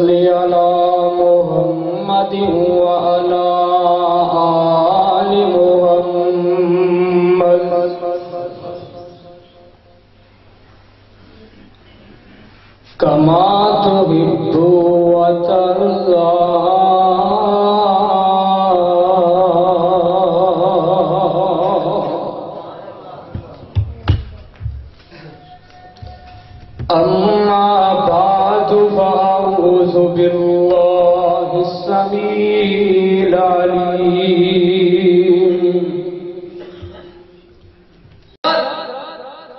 صل على محمد وعلى آل محمد كما تحب وترضى أما بعد فأعوذ بالله السميع العليم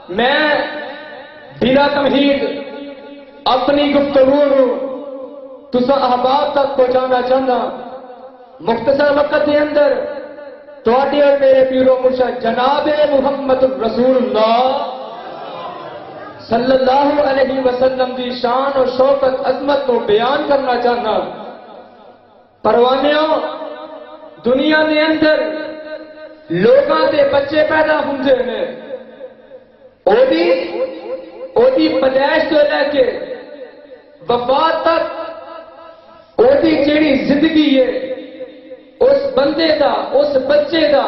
میں بلا تمہید اپنی گفتگو تسا احباب تک پہنچانا چاہتا مختصر وقت کے اندر تواڈے اور میرے پیرو مرشد جناب محمد رسول اللہ صلی اللہ علیہ وسلم دی شان اور شوکت عظمت کو بیان کرنا چاہنا پروانیوں دنیا دے اندر لوگاں دے بچے پیدا ہوندے ہیں اوہدی پیدائش تو لے کے وفات تک اوہدی جیڑی زندگی ہے اس بندے دا اس بچے دا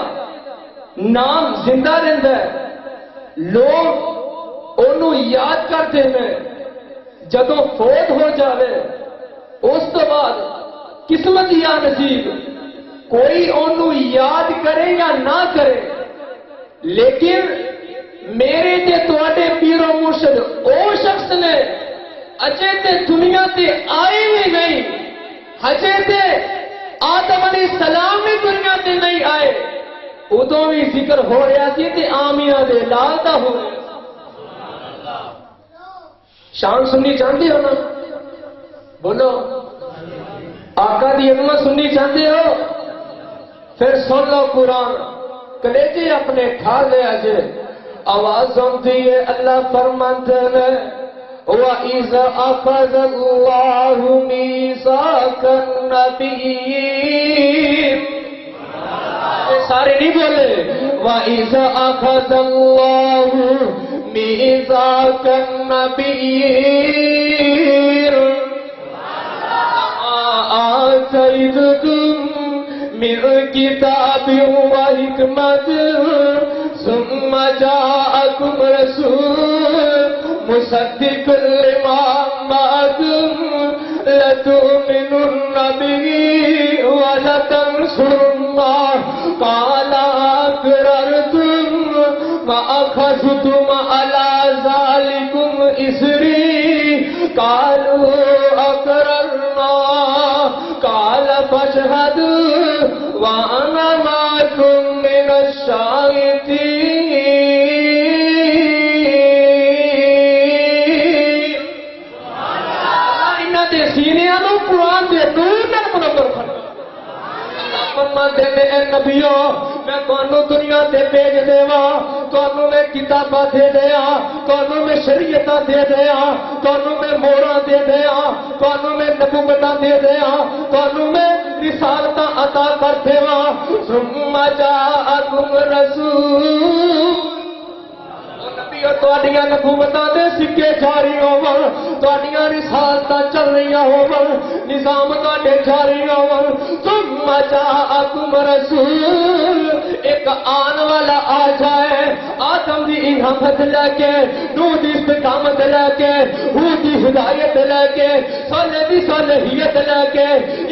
نام زندہ رہندا ہے لوگ انہوں یاد کرتے ہیں جدوں فوت ہو جاوے اس تو بعد قسمت یا نصیب کوئی انہوں یاد کرے یا نہ کرے لیکن میرے تے تواڈے پیرو مرشد او شخص نے اجے تے دنیا تے آئے بھی نہیں ہجے تے آدم علیہ السلام بھی دنیا تے نہیں آئے ادوں بھی ذکر ہو رہا سی تے آمینہ دے لال دا ہو رہا شان سننی چاہتے ہو نا بولو آقا دی عظمت سننی چاہتے ہو پھر سن لو قرآن کلیجے اپنے کھا لے آجے آواز سنتی ہے اللہ فرماتے ہیں وَإِذَا أَخَذَ اللَّهُ مِيثَاقَ النَّبِيِّينَ سارے نہیں بولے وَإِذَا أَخَذَ اللَّهُ مِيثَاقَ النَّبِيِّينَ آتَيْتُكُم مِّن كِتَابٍ وَحِكْمَةٍ ثُمَّ جَاءَكُمْ رَسُولٌ مُصَدِّقٌ لِّمَا مَعَكُمْ لَتُؤْمِنُنَّ بِهِ وَلَتَنصُرُنَّهُ قَالَ أَقْرَرْتُمْ وَأَخَذْتُمْ عَلَى ذَلِكُمْ إِصْرِي قَالُوا أَقْرَرْنَا قَالَ فَاشْهَدُوا وَأَنَا مَعَكُمْ مِنَ الشَّاهِدِينَ انہاں دے سینیاں نوں قرآن دے نور نال منور فرما اللہ دے اے نبیوں میں تانوں دنیا تے بھیج دیواں تانوں میں کتاباں دے دیاں تانوں میں شریعتاں دے دیاں تانوں میں موراں دے دیاں تانوں میں نبوتاں دے دیاں تانوں میں رسالتاں عطا کر دیواں ثم جاءکم رسول تواڈیاں نبوتاں دے سکے جاری ہون تواڈیاں رسالتاں چل رہی ہون نظام تواڈے جاری ہون ثم جاءکم رسول ایک آن والا آ جائے آدم دی الہامت لے کے نوح دی استقامت لے کے ہود دی ہدایت لے کے صالح دی صالحیت لے کے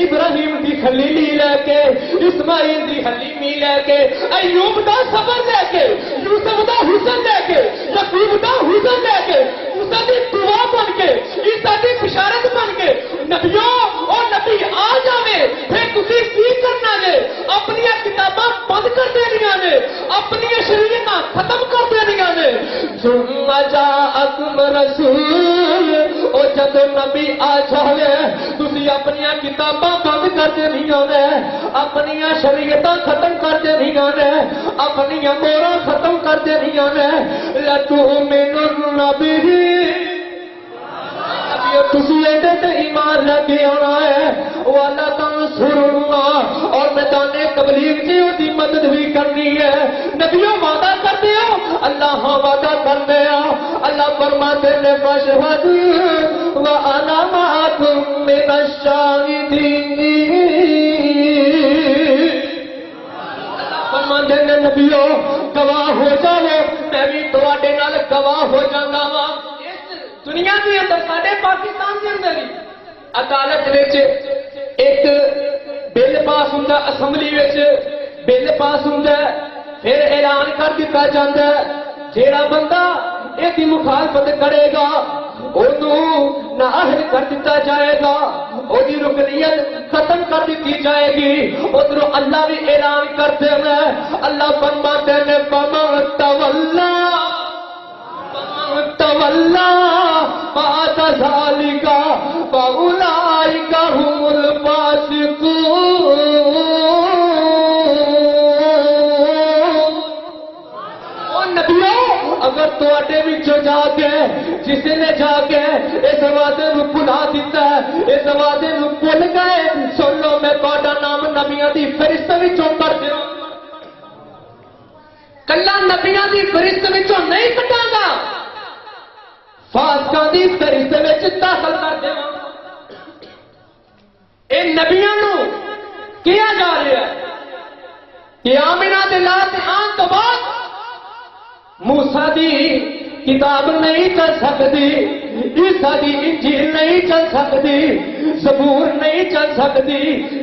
ابراہیم دی خلیلی لے کے اسماعیل دی حلیمی لے کے ایوب دا صبر لے کے یوسف دا حسن لے کے یعقوب دا حسن لے کے موسیٰ دی دعا بن کے عیسیٰ دی بشارت بن کے نبیوں اور نبی آ جاوے پھر تسی کی کرنا ہے اپنی کتاباں بند کر دینیاں نے اپنی شریعتاں ختم کر دینیاں نے ثم جاءکم رسول او جب نبی آ جاوے تسی اپنی کتاباں بند کر دینیاں نے اپنی شریعتاں ختم کر دینیاں نے اپنی موراں ختم کر دینیاں نے لَتُؤْمِنُنَّ بِهِ تسی ایڈے تے ایمان لے کے آنا ہے والا تنصروا اور میدان تبلیغ سے دی مدد بھی کرنی ہے نبیوں وعدہ کرتے ہو اللہ ہاں وعدہ کرتے ہو اللہ فرماتے ہیں فاشهدوا وانا معكم من الشاهدين. فرماتے ہیں نبیو گواہ ہو جاؤ میں بھی تواڈے نال گواہ ہو جانا وا. دنیا کے اندر ساڈے پاکستان کے اندر ہی عدالت وچ ایک بل پاس ہوندا اسمبلی وچ بل پاس ہوندا پھر اعلان کر دتا جاتا ہے جیڑا بندہ اس کی مخالفت کرے گا انہوں نااہل کر دتا جائے گا وہی رکنیت ختم کر دیتی جائے گی. ادھر اللہ بھی اعلان کرتے ہیں اللہ فرماتے ہیں فمن تولا بعد ذلك فاولئک هم الفاسقون. اگر تواڈے وچوں جا کے جس نے جا کے اس وعدے نو بھلا دیتا ہے اس وعدے نو بھول گئے سن لو میں تہاڈا نام نبیاں دی فہرست وچوں کر دیواں کلا نبیاں دی فہرست وچوں نہیں کٹاں گا فاسقاں دی فہرست وچ داخل کر دیواں. اے نبیاں نو کیا جا رہا ہے کہ آمنہ دے لات آن تو بعد موسیٰ دی کتاب نہیں چل سکتی عیسیٰ دی انجیل نہیں چل سکتی زبور نہیں چل سکتی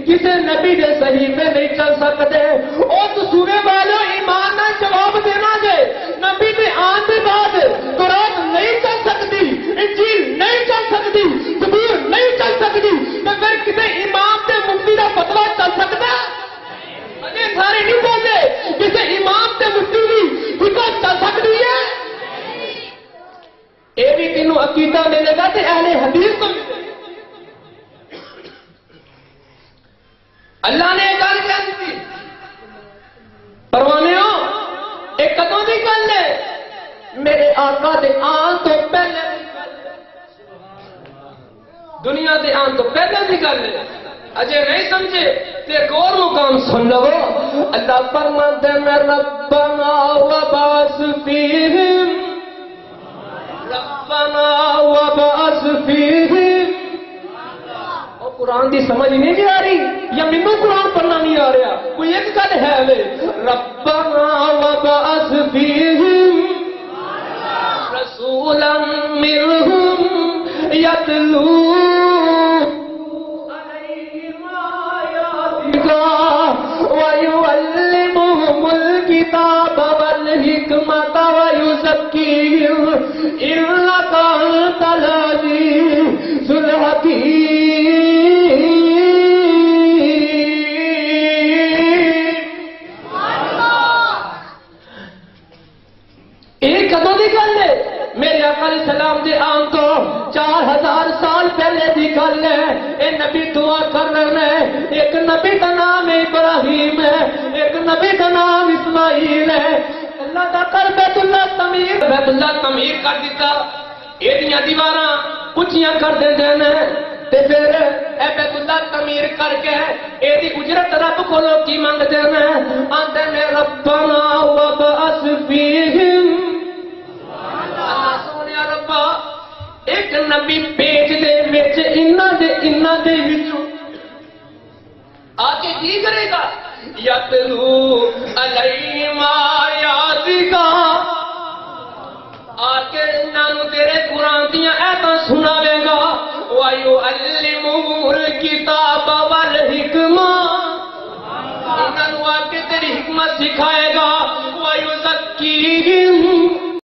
کسی نبی دے صحیفے نہیں چل سکتے. اس سورے والوں ایمان نہ جواب دینا جے نبی دے آن دے بعد قرآن نہیں چل سکتی انجیل نہیں چل سکتی زبور نہیں چل سکتی تو پھر کسی امام دے مفتی دا فتویٰ چل سکتا ہے؟ اجے سارے نہیں بولے کسی امام دے مفتی دی حکم چل سکتی ہے؟ اے بھی تینوں عقیدہ ملے گا تے اہل حدیث کو ملے گا. اللہ نے ایک گل کہہ دی پروانے ہو ایک کدوں دی گل ہے میرے آقا دے آن تو پہلے دنیا دے آن تو پہلے دی گل ہے. اجے نہیں سمجھے تے غور مقام سن لو. اللہ فرماتے ہیں ربنا وبعث فیہم ربنا وبعث فیہم. اور قرآن دی سمجھ نہیں جا رہی یا مینوں قرآن پڑھنا نہیں آ رہا کوئی ایک گل ہے وے ربنا وبعث فیہم رسولا منہم یتلو وَيُعَلِّمُهُمُ الْكِتَابَ وَالْحِكْمَةَ وَيُزَكِّيهِمْ إِنَّكَ أَنْتَ الْعَزِيزُ الْحَكِيمُ. ایک کدوں دی گل ہے میرے آقا علیہ السلام دے آن تو 4000 سال پہلے دی گل ہے. اے نبی دعا کر رہے ہیں ایک نبی کا نام ابراہیم ہے ایک نبی کا نام اسماعیل ہے. اللہ دا کر بیت اللہ تعمیر کر دیتا ایڈیاں دیواراں اونچیاں کر دیندے نے تے پھر اے بیت اللہ تعمیر کر کے ایدی اجرت رب کولوں کی منگدے نے آندے نے ربنا وبعث فیہم. اللہ سونیا ربا ایک نبی بھیج دے وچ انہاں دے وچوں آکے کی کرے گا یتلو علیہم آیاتک آکے انہاں تیرے قرآن دیاں آیاتاں سناوے گا وَيُعَلِّمُهُ الْكِتَابَ